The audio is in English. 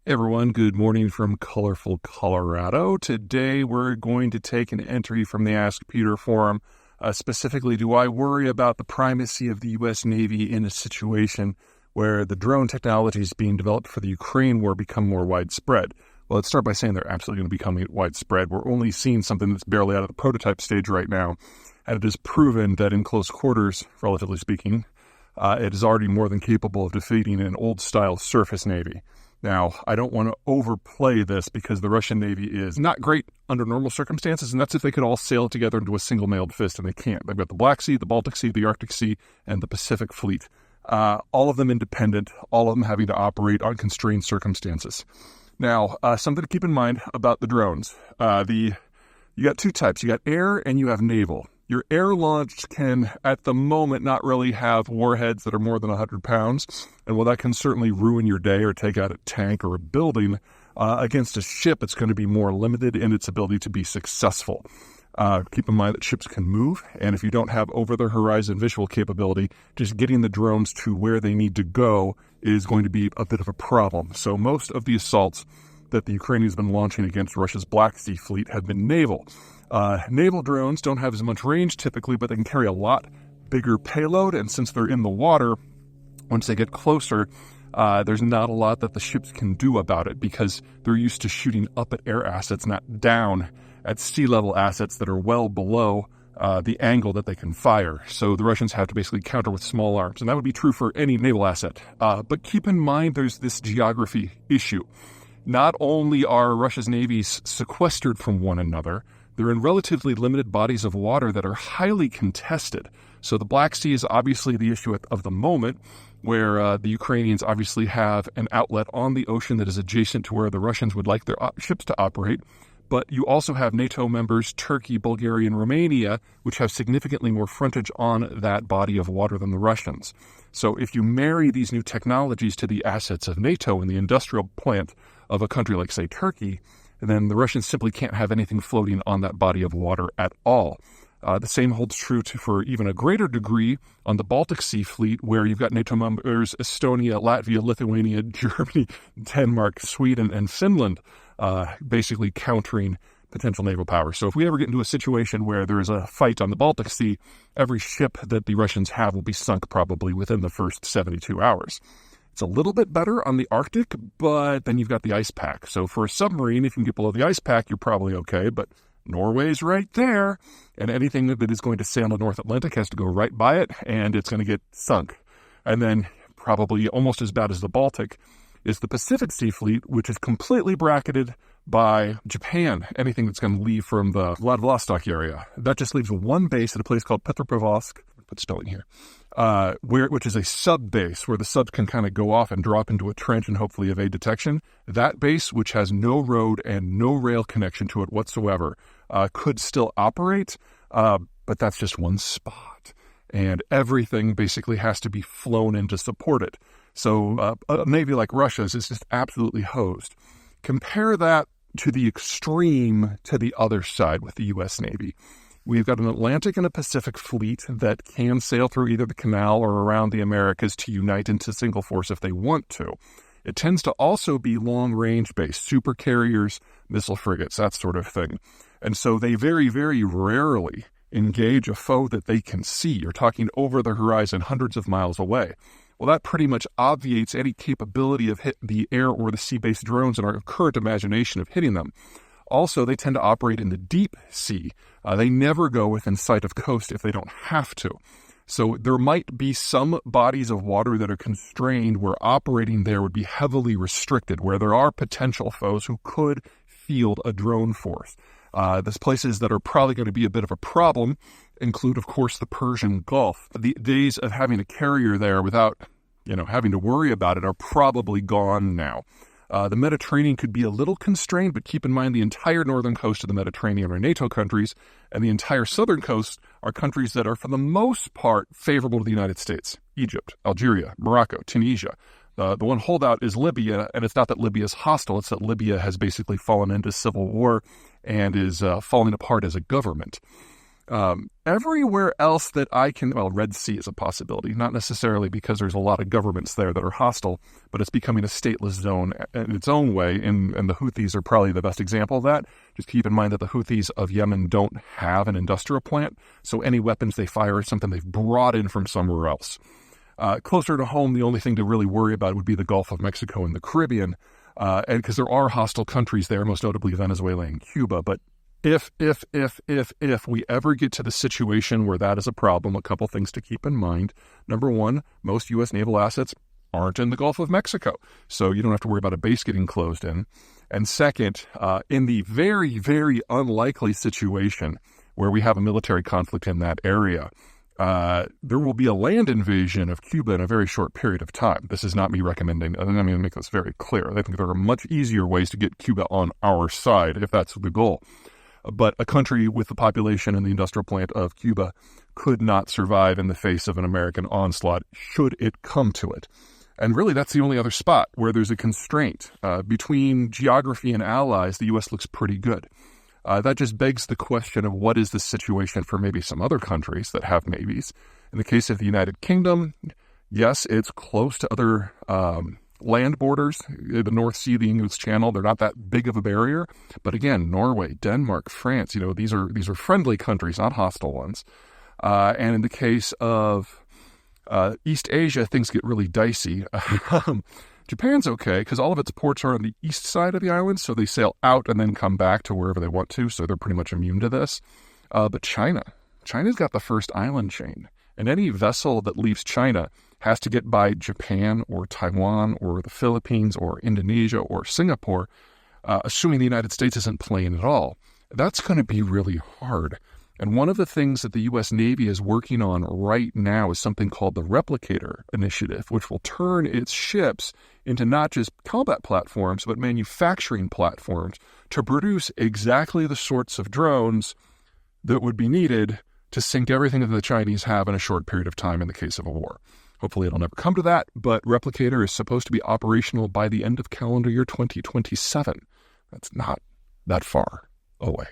Hey everyone, good morning from colorful Colorado. Today we're going to take an entry from the Ask Peter forum. Specifically, do I worry about the primacy of the U.S. Navy in a situation where the drone technologies being developed for the Ukraine war become more widespread? Well, let's start by saying they're absolutely going to become widespread. We're only seeing something that's barely out of the prototype stage right now, and it is proven that in close quarters, relatively speaking, it is already more than capable of defeating an old-style surface navy. Now, I don't want to overplay this because the Russian Navy is not great under normal circumstances, and that's if they could all sail together into a single mailed fist, and they can't. They've got the Black Sea, the Baltic Sea, the Arctic Sea, and the Pacific Fleet. All of them independent, all of them having to operate on constrained circumstances. Now, something to keep in mind about the drones. You got two types. You got air and you have naval. Your air-launched can, at the moment, not really have warheads that are more than 100 pounds. And while that can certainly ruin your day or take out a tank or a building, against a ship, it's going to be more limited in its ability to be successful. Keep in mind that ships can move, and if you don't have over-the-horizon visual capability, just getting the drones to where they need to go is going to be a bit of a problem. So most of the assaults that the Ukrainians have been launching against Russia's Black Sea fleet have been naval. Naval drones don't have as much range typically, but they can carry a lot bigger payload, and since they're in the water, once they get closer, there's not a lot that the ships can do about it because they're used to shooting up at air assets, not down at sea level assets that are well below the angle that they can fire. So the Russians have to basically counter with small arms, and that would be true for any naval asset. But keep in mind there's this geography issue. Not only are Russia's navies sequestered from one another, they're in relatively limited bodies of water that are highly contested. So the Black Sea is obviously the issue of the moment, where the Ukrainians obviously have an outlet on the ocean that is adjacent to where the Russians would like their ships to operate. But you also have NATO members, Turkey, Bulgaria, and Romania, which have significantly more frontage on that body of water than the Russians. So if you marry these new technologies to the assets of NATO and the industrial plant of a country like, say, Turkey, then the Russians simply can't have anything floating on that body of water at all. The same holds true for even a greater degree on the Baltic Sea fleet, where you've got NATO members Estonia, Latvia, Lithuania, Germany, Denmark, Sweden, and Finland basically countering potential naval power. So if we ever get into a situation where there is a fight on the Baltic Sea, every ship that the Russians have will be sunk probably within the first 72 hours. It's a little bit better on the Arctic, but then you've got the ice pack. So for a submarine, if you can get below the ice pack, you're probably okay, but Norway's right there, and anything that is going to sail the North Atlantic has to go right by it, and it's going to get sunk. And then probably almost as bad as the Baltic is the Pacific Sea Fleet, which is completely bracketed by Japan, anything that's going to leave from the Vladivostok area. That just leaves one base at a place called Petropavlovsk, put spelling here, which is a sub-base where the subs can kind of go off and drop into a trench and hopefully evade detection. That base, which has no road and no rail connection to it whatsoever, could still operate, but that's just one spot. And everything basically has to be flown in to support it. So a navy like Russia's is just absolutely hosed. Compare that to the extreme to the other side with the U.S. Navy. We've got an Atlantic and a Pacific fleet that can sail through either the canal or around the Americas to unite into single force if they want to. It tends to also be long-range based, super carriers, missile frigates, that sort of thing. And so they very, very rarely engage a foe that they can see. You're talking over the horizon, hundreds of miles away. Well, that pretty much obviates any capability of hit the air or the sea-based drones in our current imagination of hitting them. Also, they tend to operate in the deep sea. They never go within sight of coast if they don't have to. So there might be some bodies of water that are constrained where operating there would be heavily restricted, where there are potential foes who could field a drone force. There's places that are probably going to be a bit of a problem include, of course, the Persian Gulf. The days of having a carrier there without, having to worry about it are probably gone now. The Mediterranean could be a little constrained, but keep in mind the entire northern coast of the Mediterranean are NATO countries, and the entire southern coast are countries that are, for the most part, favorable to the United States. Egypt, Algeria, Morocco, Tunisia. The one holdout is Libya, and it's not that Libya is hostile, it's that Libya has basically fallen into civil war and is falling apart as a government. Everywhere else that I can, well, Red Sea is a possibility, not necessarily because there's a lot of governments there that are hostile, but it's becoming a stateless zone in its own way, and the Houthis are probably the best example of that. Just keep in mind that the Houthis of Yemen don't have an industrial plant, so any weapons they fire is something they've brought in from somewhere else. Closer to home, the only thing to really worry about would be the Gulf of Mexico and the Caribbean, and because there are hostile countries there, most notably Venezuela and Cuba, but if we ever get to the situation where that is a problem, a couple things to keep in mind. Number one, most U.S. naval assets aren't in the Gulf of Mexico, so you don't have to worry about a base getting closed in. And second, in the very, very unlikely situation where we have a military conflict in that area, there will be a land invasion of Cuba in a very short period of time. This is not me recommending, I'm going to make this very clear. I think there are much easier ways to get Cuba on our side if that's the goal. But a country with the population and the industrial plant of Cuba could not survive in the face of an American onslaught should it come to it. And really, that's the only other spot where there's a constraint. Between geography and allies, the U.S. looks pretty good. That just begs the question of what is the situation for maybe some other countries that have navies. In the case of the United Kingdom, yes, it's close to other land borders, the North Sea, the English Channel. They're not that big of a barrier. But again, Norway, Denmark, France, these are friendly countries, not hostile ones. And in the case of East Asia, things get really dicey. Japan's okay because all of its ports are on the east side of the island, so they sail out and then come back to wherever they want to, so they're pretty much immune to this. But China's got the first island chain, and any vessel that leaves China has to get by Japan or Taiwan or the Philippines or Indonesia or Singapore, assuming the United States isn't playing at all. That's going to be really hard. And one of the things that the U.S. Navy is working on right now is something called the Replicator Initiative, which will turn its ships into not just combat platforms, but manufacturing platforms to produce exactly the sorts of drones that would be needed to sink everything that the Chinese have in a short period of time in the case of a war. Hopefully it'll never come to that, but Replicator is supposed to be operational by the end of calendar year 2027. That's not that far away.